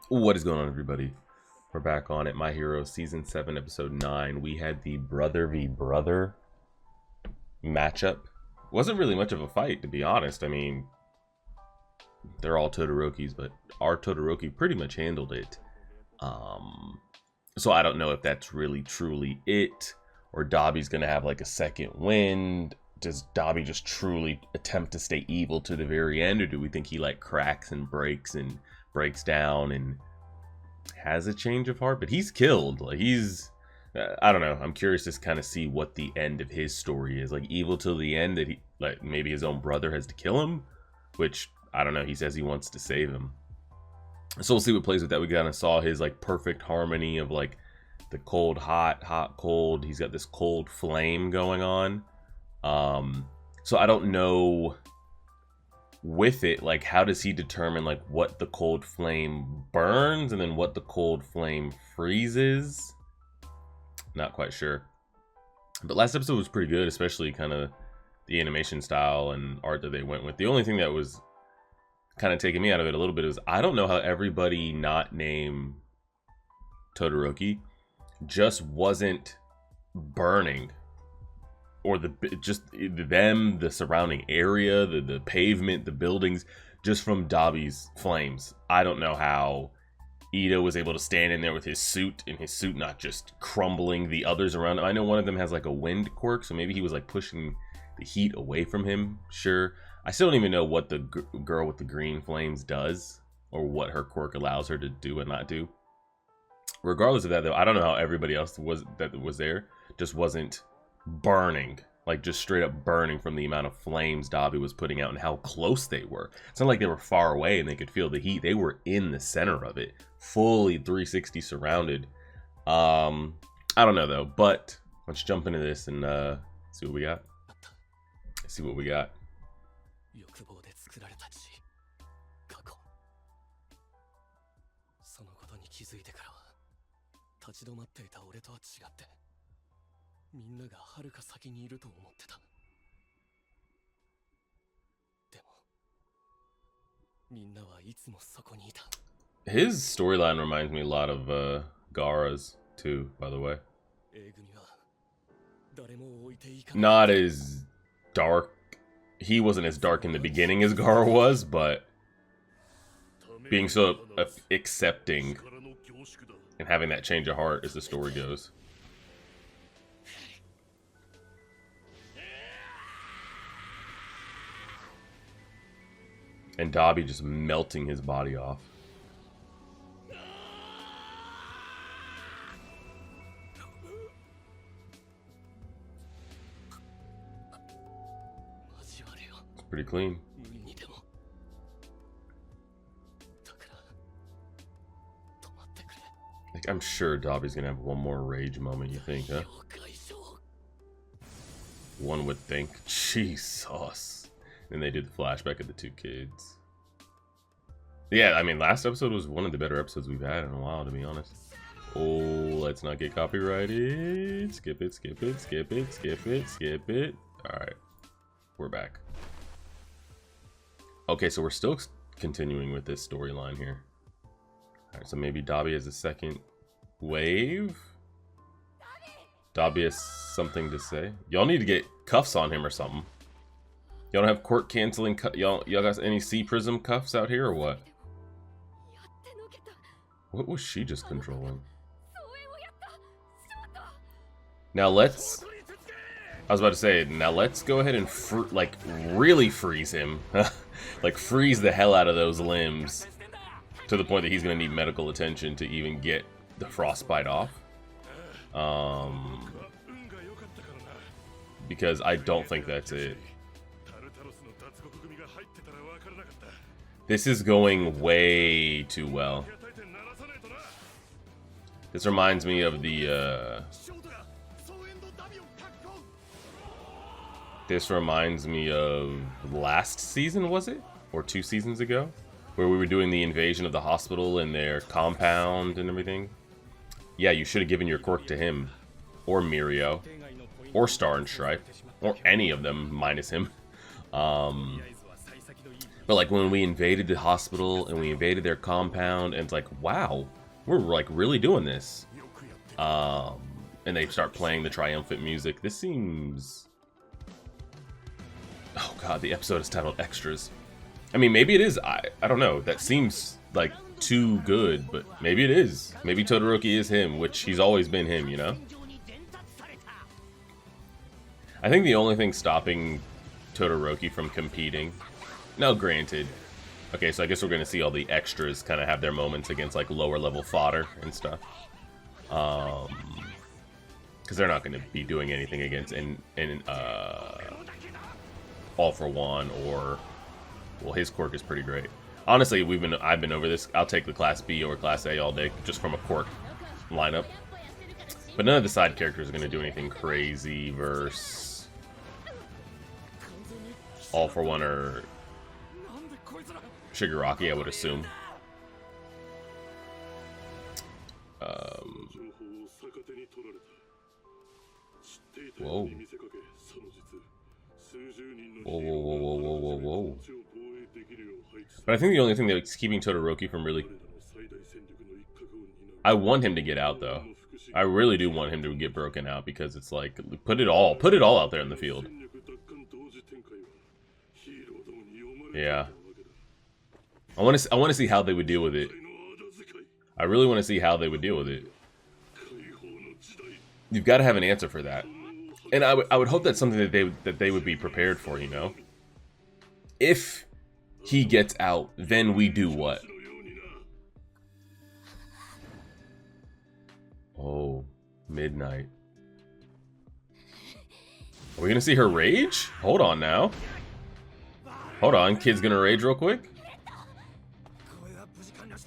What is going on, everybody? We're back on it. My Hero Season 7, Episode 9. We had the brother v. brother matchup. Wasn't really much of a fight, to be honest. I mean, they're all Todorokis, but our Todoroki pretty much handled it. So I don't know if that's really truly it, or Dabi's gonna have like a second win. Does Dabi just truly attempt to stay evil to the very end, or do we think he like cracks and breaks down and has a change of heart? But he's killed. Like he's, I don't know. I'm curious to kind of see what the end of his story is. Like evil till the end, that he like maybe his own brother has to kill him, which I don't know. He says he wants to save him. So we'll see what plays with that. We kind of saw his like perfect harmony of like the cold, hot, hot, cold. He's got this cold flame going on. So I don't know with it, like how does he determine like what the cold flame burns and then what the cold flame freezes? Not quite sure. But last episode was pretty good, especially kind of the animation style and art that they went with. The only thing that was kind of taking me out of it a little bit is I don't know how everybody not named Todoroki just wasn't burning, or the surrounding area, the pavement, the buildings, just from Dabi's flames. I don't know how Ito was able to stand in there with his suit, and his suit not just crumbling the others around him. I know one of them has like a wind quirk, so maybe he was like pushing the heat away from him. Sure. I still don't even know what the girl with the green flames does, or what her quirk allows her to do and not do. Regardless of that, though, I don't know how everybody else was there just wasn't burning, like just straight up burning from the amount of flames Dabi was putting out and how close they were. It's not like they were far away and they could feel the heat. They were in the center of it, fully 360 surrounded. I don't know though, but let's jump into this and see what we got. See what we got. His storyline reminds me a lot of Gaara's too, by the way. Not as dark. He wasn't as dark in the beginning as Gaara was, but being so accepting and having that change of heart as the story goes. And Dabi just melting his body off. It's pretty clean. Like, I'm sure Dabi's gonna have one more rage moment, you think, huh? One would think. Jesus. And they did the flashback of the two kids. Yeah, I mean, last episode was one of the better episodes we've had in a while, to be honest. Oh, let's not get copyrighted. Skip it, skip it, skip it, skip it, skip it. Alright, we're back. Okay, so we're still continuing with this storyline here. Alright, so maybe Dabi has a second wave? Dabi has something to say. Y'all need to get cuffs on him or something. Y'all don't have quirk canceling y'all got any C prism cuffs out here or what? What was she just controlling? Now let's, I was about to say, now let's go ahead and like really freeze him. Like freeze the hell out of those limbs to the point that he's gonna need medical attention to even get the frostbite off. Because I don't think that's it. This is going way too well. This reminds me of the, this reminds me of last season, was it? Or 2 seasons ago? Where we were doing the invasion of the hospital and their compound and everything. Yeah, you should have given your quirk to him. Or Mirio. Or Star and Stripe. Or any of them, minus him. But like when we invaded the hospital and we invaded their compound, and it's like, wow, we're like really doing this. And they start playing the triumphant music. This seems... Oh god, the episode is titled Extras. I mean, maybe it is. I don't know. That seems like too good, but maybe it is. Maybe Todoroki is him, which he's always been him, you know? I think the only thing stopping Todoroki from competing... Now, granted... Okay, so I guess we're going to see all the extras kind of have their moments against, like, lower level fodder and stuff. Because they're not going to be doing anything against All for One or... Well, his quirk is pretty great. Honestly, I've been over this. I'll take the Class B or Class A all day, just from a quirk lineup. But none of the side characters are going to do anything crazy versus All for One or Shigaraki, I would assume. Whoa. Whoa, whoa, whoa, whoa, whoa, whoa, whoa. But I think the only thing that's keeping Todoroki from really... I want him to get out, though. I really do want him to get broken out, because it's like, put it all out there in the field. Yeah. I want to see how they would deal with it. I really want to see how they would deal with it. You've got to have an answer for that. And I would hope that's something that they would be prepared for, you know? If he gets out, then we do what? Oh, midnight. Are we gonna see her rage? Hold on now. Hold on, kid's gonna rage real quick.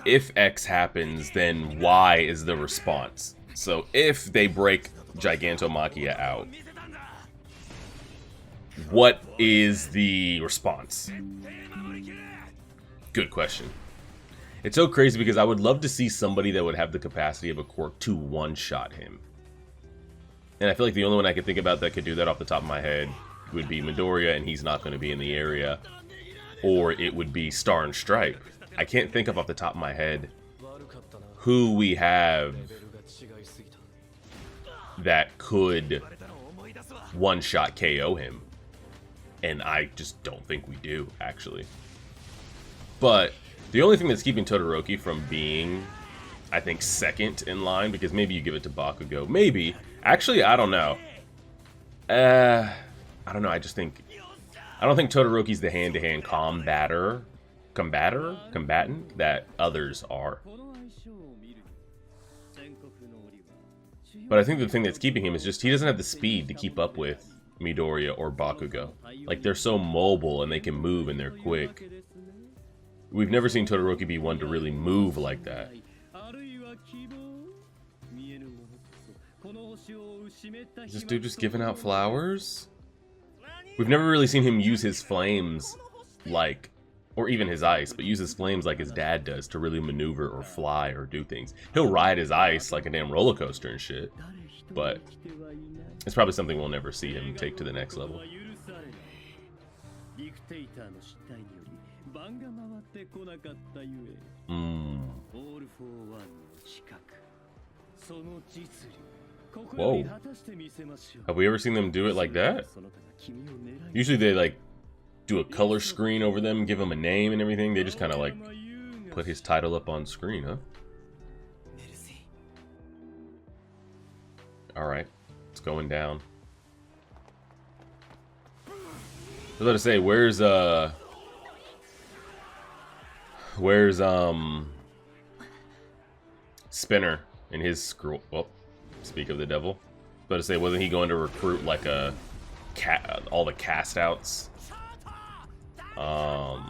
If X happens, then Y is the response. So if they break Gigantomachia out, what is the response? Good question. It's so crazy because I would love to see somebody that would have the capacity of a quirk to one-shot him. And I feel like the only one I could think about that could do that off the top of my head would be Midoriya, and he's not going to be in the area. Or it would be Star and Stripe. I can't think of off the top of my head who we have that could one-shot KO him. And I just don't think we do, actually. But the only thing that's keeping Todoroki from being, I think, second in line, because maybe you give it to Bakugo. Maybe. Actually, I don't know. I don't know. I don't think Todoroki's the hand-to-hand combatant that others are. But I think the thing that's keeping him is just he doesn't have the speed to keep up with Midoriya or Bakugo. Like, they're so mobile and they can move and they're quick. We've never seen Todoroki be one to really move like that. Is this dude just giving out flowers? We've never really seen him use his flames like, or even his ice, but use his flames like his dad does to really maneuver or fly or do things. He'll ride his ice like a damn roller coaster and shit, but it's probably something we'll never see him take to the next level. Whoa. Have we ever seen them do it like that? Usually they like do a color screen over them, give him a name and everything. They just kind of like put his title up on screen, huh? Alright, it's going down. I was about to say, where's Spinner in his scroll? Well, speak of the devil. I was about to say, wasn't he going to recruit like all the cast outs? All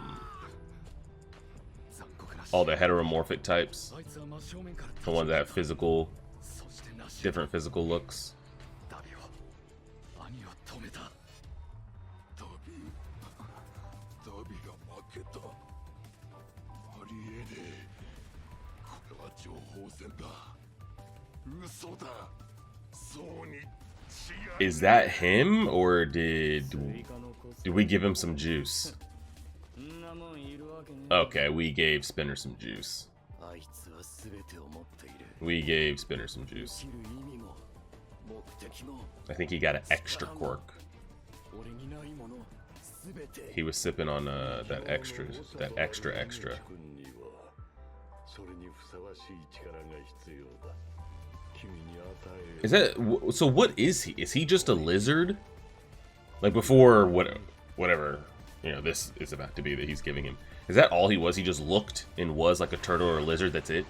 the heteromorphic types, the ones that have different physical looks. Is that him, or did we give him some juice? Okay, we gave Spinner some juice. We gave Spinner some juice. I think he got an extra quirk. He was sipping on that extra. Is that so? What is he? Is he just a lizard? Like before, whatever you know, this is about to be that he's giving him. Is that all he was? He just looked and was like a turtle or a lizard. That's it.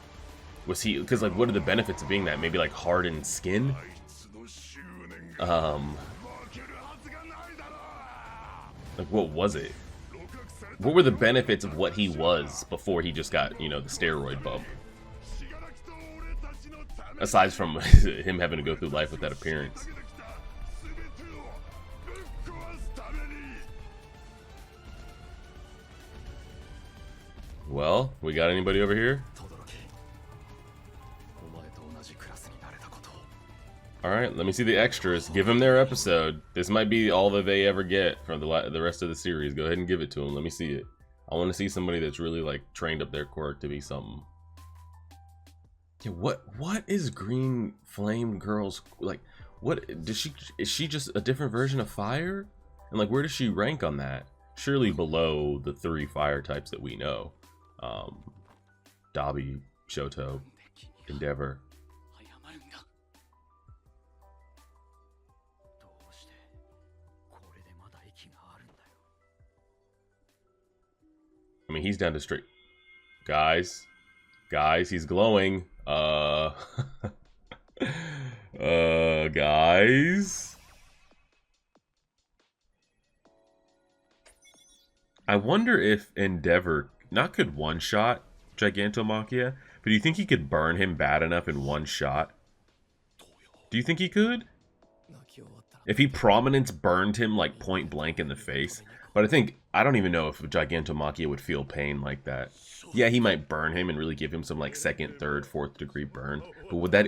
Was he? Because like, what are the benefits of being that? Maybe like hardened skin. Like, what was it? What were the benefits of what he was before he just got, you know, the steroid bump? Aside from him having to go through life with that appearance. Well, we got anybody over here? Alright, let me see the extras. Give them their episode. This might be all that they ever get from the rest of the series. Go ahead and give it to them. Let me see it. I want to see somebody that's really, like, trained up their quirk to be something. Yeah, what is Green Flame Girl's, like, is she just a different version of fire? And, like, where does she rank on that? Surely below the 3 fire types that we know. Dabi, Shoto, Endeavor. I mean, he's down to straight. Guys, he's glowing. Guys. I wonder if Endeavor not could one-shot Gigantomachia, but do you think he could burn him bad enough in one shot? Do you think he could? If he Prominence burned him like point blank in the face. But I don't even know if Gigantomachia would feel pain like that. Yeah, he might burn him and really give him some like 2nd, 3rd, 4th degree burn. But would that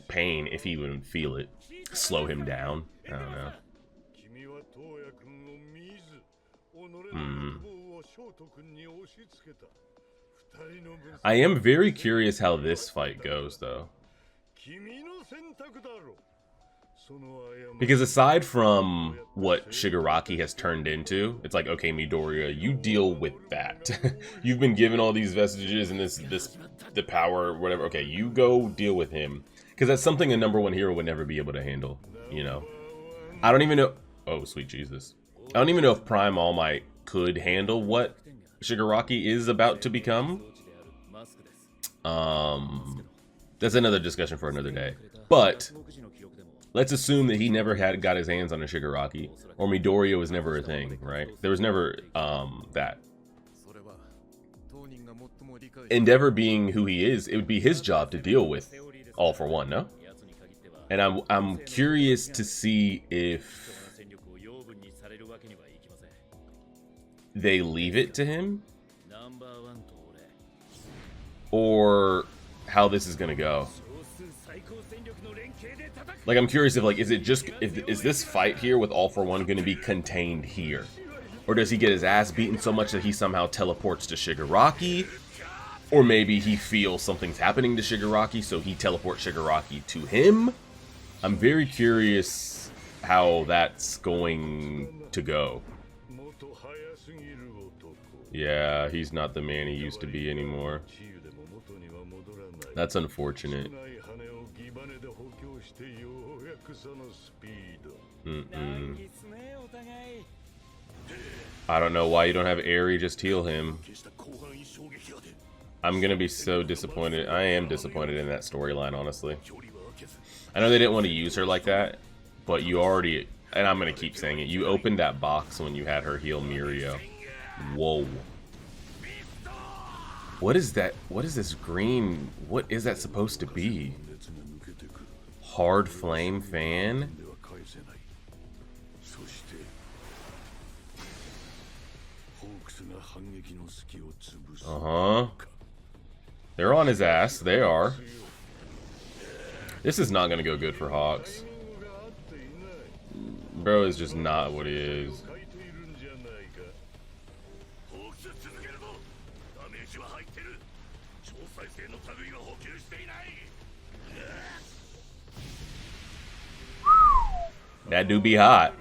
pain, if he would feel it, slow him down? I don't know. I am very curious how this fight goes, though. Because aside from what Shigaraki has turned into, it's like, okay, Midoriya, you deal with that. You've been given all these vestiges and the power, whatever. Okay, you go deal with him. Because that's something a #1 hero would never be able to handle, you know? I don't even know... Oh, sweet Jesus. I don't even know if Prime All Might could handle what Shigaraki is about to become. That's another discussion for another day. But... let's assume that he never got his hands on a Shigaraki, or Midoriya was never a thing, right? There was never that. Endeavor being who he is, it would be his job to deal with All for One, no? And I'm curious to see if they leave it to him, or how this is gonna go. Like, I'm curious if, like, is this fight here with All for One going to be contained here? Or does he get his ass beaten so much that he somehow teleports to Shigaraki? Or maybe he feels something's happening to Shigaraki, so he teleports Shigaraki to him? I'm very curious how that's going to go. Yeah, he's not the man he used to be anymore. That's unfortunate. I don't know why you don't have Eri just heal him. I'm gonna be so disappointed. I am disappointed in that storyline, honestly. I know they didn't want to use her like that, but you already, and I'm gonna keep saying it, you opened that box when you had her heal Mirio. Whoa. What is that? What is this green? What is that supposed to be? Hard flame fan? Uh-huh. They're on his ass. They are. This is not gonna go good for Hawks. Bro is just not what he is. That do be hot.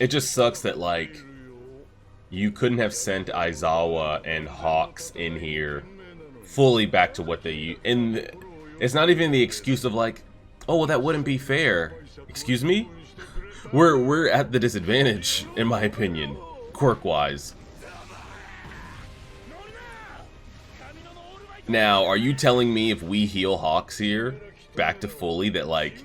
It just sucks that, like, you couldn't have sent Aizawa and Hawks in here fully back to what they use. And it's not even the excuse of, like, oh, well, that wouldn't be fair. Excuse me? We're at the disadvantage, in my opinion, quirk-wise. Now, are you telling me if we heal Hawks here back to fully that, like,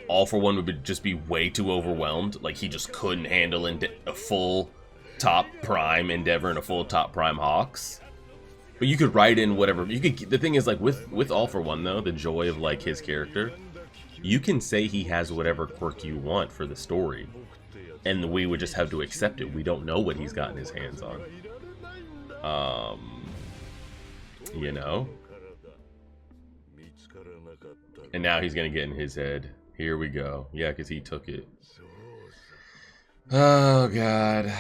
All For One would just be way too overwhelmed? Like, he just couldn't handle a full top prime Endeavor and a full top prime Hawks? But you could write in whatever. You could. The thing is, like, with All For One, though, the joy of, like, his character, you can say he has whatever quirk you want for the story. And we would just have to accept it. We don't know what he's gotten his hands on. You know? And now he's gonna get in his head. Here we go. Yeah, because he took it. Oh, God.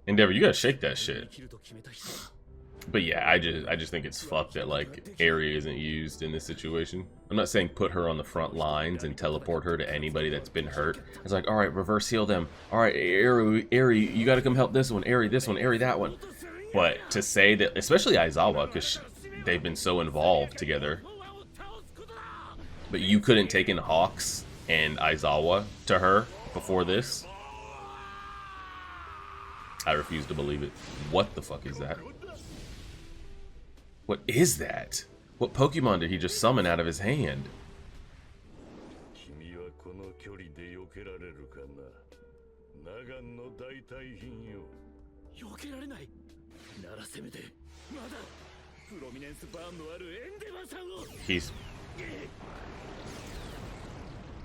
Endeavor, you gotta shake that shit. But yeah, I just think it's fucked that, like, Eri isn't used in this situation. I'm not saying put her on the front lines and teleport her to anybody that's been hurt. It's like, alright, reverse heal them. Alright, Eri, you gotta come help this one. Eri, this one. Eri, that one. But to say that, especially Aizawa, because they've been so involved together. But you couldn't take in Hawks and Aizawa to her before this? I refuse to believe it. What the fuck is that? What is that? What Pokemon did he just summon out of his hand? He's...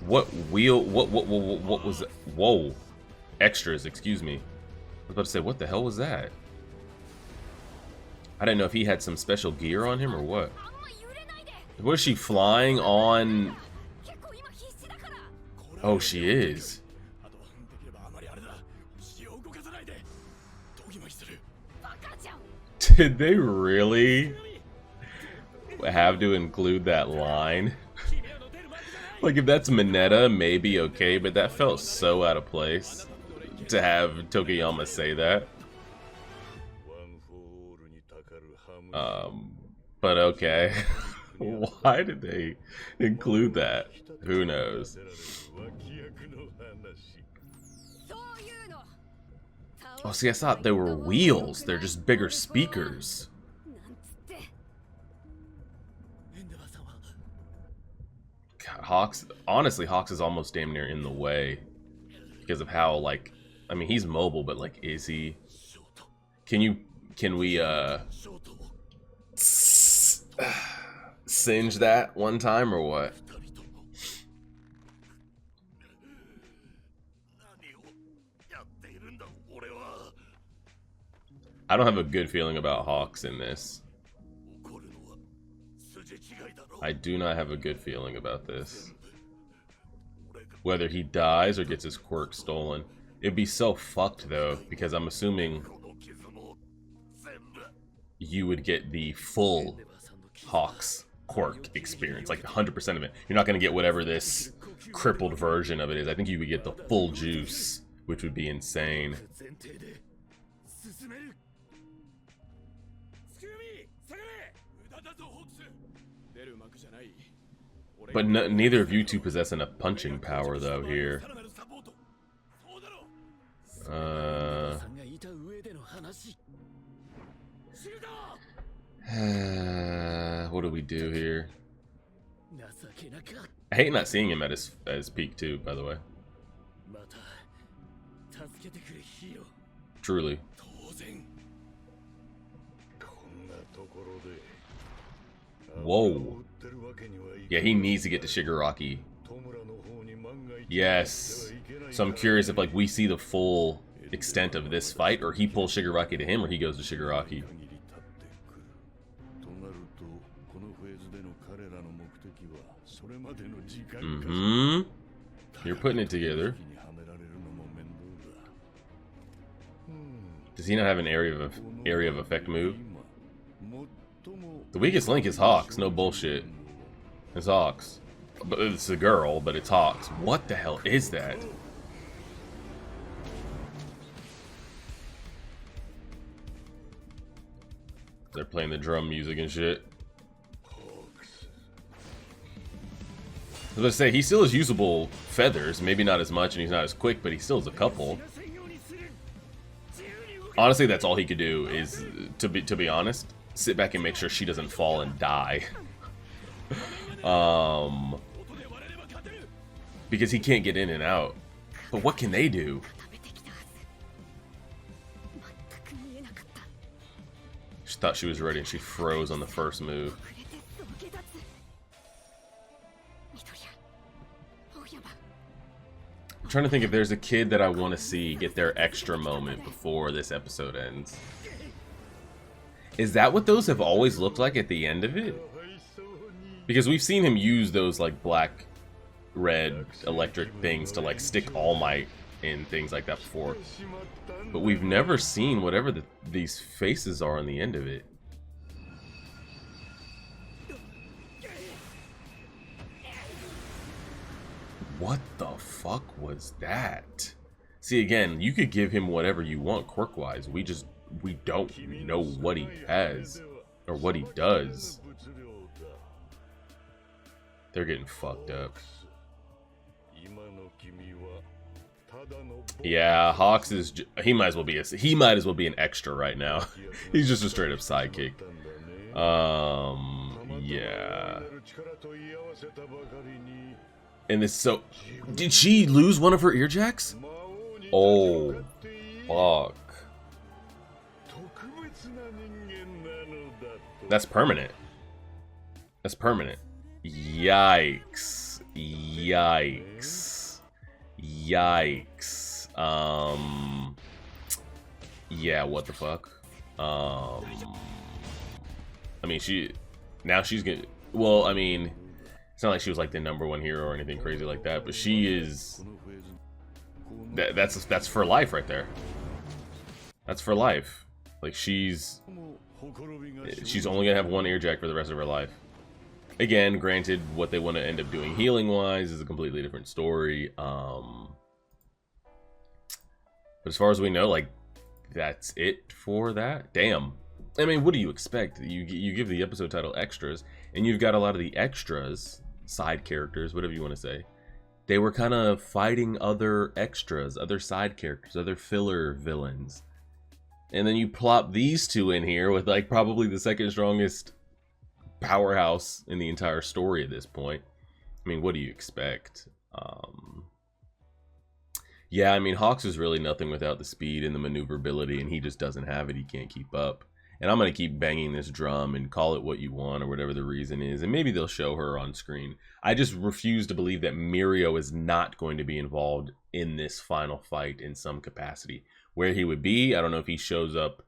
What was that? Whoa. Extras, excuse me. I was about to say, what the hell was that? I didn't know if he had some special gear on him or what. What is she flying on? Oh, she is. Did they really have to include that line? Like, if that's Mineta, maybe okay, but that felt so out of place to have Tokiyama say that. But okay. Why did they include that? Who knows? Oh, see, I thought they were wheels. They're just bigger speakers. God, Hawks, honestly, Hawks is almost damn near in the way because of how, like, I mean, he's mobile, but, like, is he? Can we, singe that one time or what? I don't have a good feeling about Hawks in this. I do not have a good feeling about this. Whether he dies or gets his quirk stolen. It'd be so fucked though, because I'm assuming you would get the full Hawks quirk experience, like 100% of it. You're not going to get whatever this crippled version of it is. I think you would get the full juice, which would be insane. But neither of you two possess enough punching power, though, here. What do we do here? I hate not seeing him at his peak, too, by the way. Truly. Whoa. Yeah, he needs to get to Shigaraki. Yes. So I'm curious if, like, we see the full extent of this fight, or he pulls Shigaraki to him, or he goes to Shigaraki. You're putting it together. Does he not have an area of effect move? The weakest link is Hawks. No bullshit. It's Hawks. But it's a girl, but it's Hawks. What the hell is that? They're playing the drum music and shit. I was gonna say, he still has usable feathers. Maybe not as much, and he's not as quick, but he still has a couple. Honestly, that's all he could do is, to be honest, sit back and make sure she doesn't fall and die. Because he can't get in and out. But what can they do? She thought she was ready and she froze on the first move. I'm trying to think if there's a kid that I want to see get their extra moment before this episode ends. Is that what those have always looked like at the end of it? Because we've seen him use those like black, red, electric things to like stick All Might in things like that before. But we've never seen whatever these faces are on the end of it. What the fuck was that? See, again, you could give him whatever you want quirk-wise. We don't know what he has or what he does. They're getting fucked up. Yeah, Hawks is he might as well be an extra right now. He's just a straight up sidekick. Yeah. And this, so did she lose one of her earjacks? Oh, fuck. That's permanent. That's permanent. Yikes. Yikes. Yikes. Yeah, what the fuck? I mean, she's gonna, well, I mean, it's not like she was like the #1 hero or anything crazy like that, but she is, that's for life right there. That's for life. Like, she's only gonna have one earjack for the rest of her life. Again, granted, what they want to end up doing healing wise is a completely different story. But as far as we know, like, that's it for that. Damn. I mean, what do you expect? You give the episode title extras, and you've got a lot of the extras, side characters, whatever you want to say. They were kind of fighting other extras, other side characters, other filler villains. And then you plop these two in here with like probably the second strongest powerhouse in the entire story at this point. I mean, what do you expect? Yeah, I mean, Hawks is really nothing without the speed and the maneuverability, and he just doesn't have it. He can't keep up. And I'm going to keep banging this drum and call it what you want or whatever the reason is. And maybe they'll show her on screen. I just refuse to believe that Mirio is not going to be involved in this final fight in some capacity. Where he would be, I don't know if he shows up.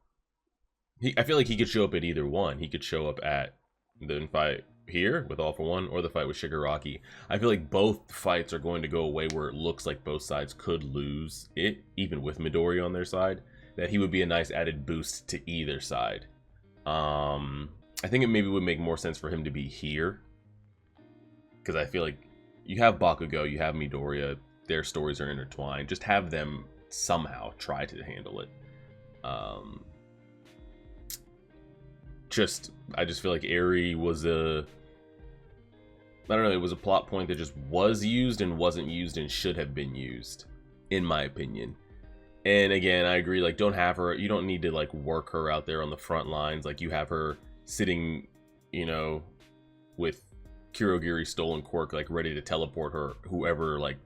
I feel like he could show up at either one. He could show up at the fight here with All For One or the fight with Shigaraki. I feel like both fights are going to go away where it looks like both sides could lose it, even with Midori on their side. That he would be a nice added boost to either side. I think it maybe would make more sense for him to be here. Because I feel like you have Bakugo, you have Midoriya, their stories are intertwined. Just have them somehow try to handle it. I just feel like Eri was I don't know, it was a plot point that just was used and wasn't used and should have been used, in my opinion. And again, I agree, like, don't have her, you don't need to like work her out there on the front lines. Like, you have her sitting, you know, with Kurogiri's stolen quirk, like ready to teleport her, whoever like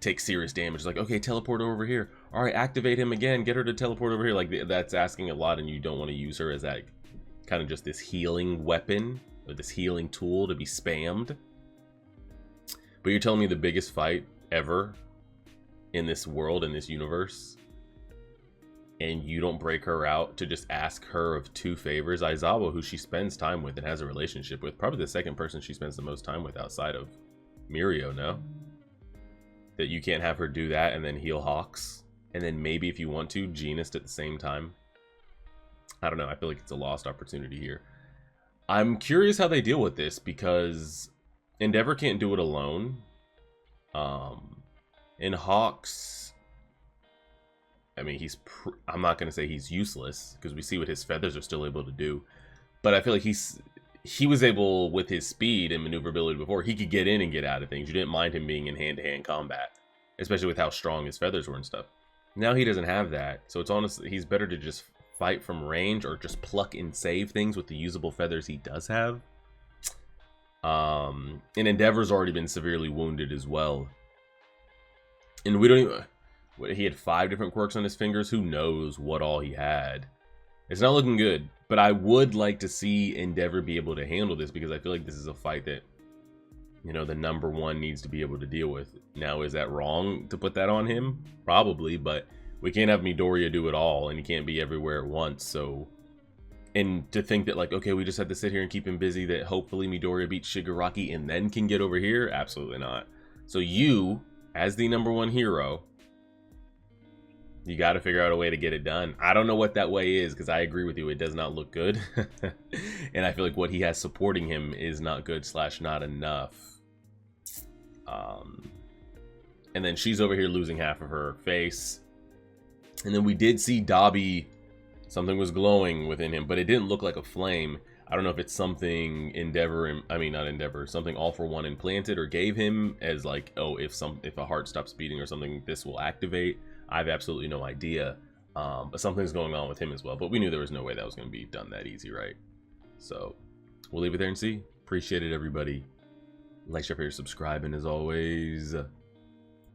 takes serious damage. Like, okay, teleport over here. All right, activate him again, get her to teleport over here. Like, that's asking a lot, and you don't want to use her as that kind of just this healing weapon or this healing tool to be spammed. But you're telling me the biggest fight ever in this world, in this universe, and you don't break her out to just ask her of 2 favors. Aizawa, who she spends time with and has a relationship with, probably the second person she spends the most time with outside of Mirio, no? That you can't have her do that and then heal Hawks, and then maybe if you want to, Genist at the same time. I don't know, I feel like it's a lost opportunity here. I'm curious how they deal with this, because Endeavor can't do it alone. In Hawks, I mean, I'm not going to say he's useless, because we see what his feathers are still able to do. But I feel like he was able, with his speed and maneuverability before, he could get in and get out of things. You didn't mind him being in hand-to-hand combat, especially with how strong his feathers were and stuff. Now he doesn't have that, so it's honestly, he's better to just fight from range or just pluck and save things with the usable feathers he does have. And Endeavor's already been severely wounded as well. And we don't even... He had 5 different quirks on his fingers. Who knows what all he had. It's not looking good. But I would like to see Endeavor be able to handle this, because I feel like this is a fight that, you know, the number 1 needs to be able to deal with. Now, is that wrong to put that on him? Probably, but we can't have Midoriya do it all, and he can't be everywhere at once, so... And to think that, like, okay, we just have to sit here and keep him busy, that hopefully Midoriya beats Shigaraki and then can get over here? Absolutely not. So you, as the number 1 hero, you got to figure out a way to get it done. I don't know what that way is, because I agree with you, it does not look good. And I feel like what he has supporting him is not good / not enough. And then she's over here losing half of her face. And then we did see Dabi. Something was glowing within him, but it didn't look like a flame. I don't know if it's something Endeavor, I mean not Endeavor, something All For One implanted or gave him as like, oh, if a heart stops beating or something, this will activate. I have absolutely no idea. But something's going on with him as well. But we knew there was no way that was going to be done that easy, right? So we'll leave it there and see. Appreciate it, everybody. Like, share, subscribe, and as always,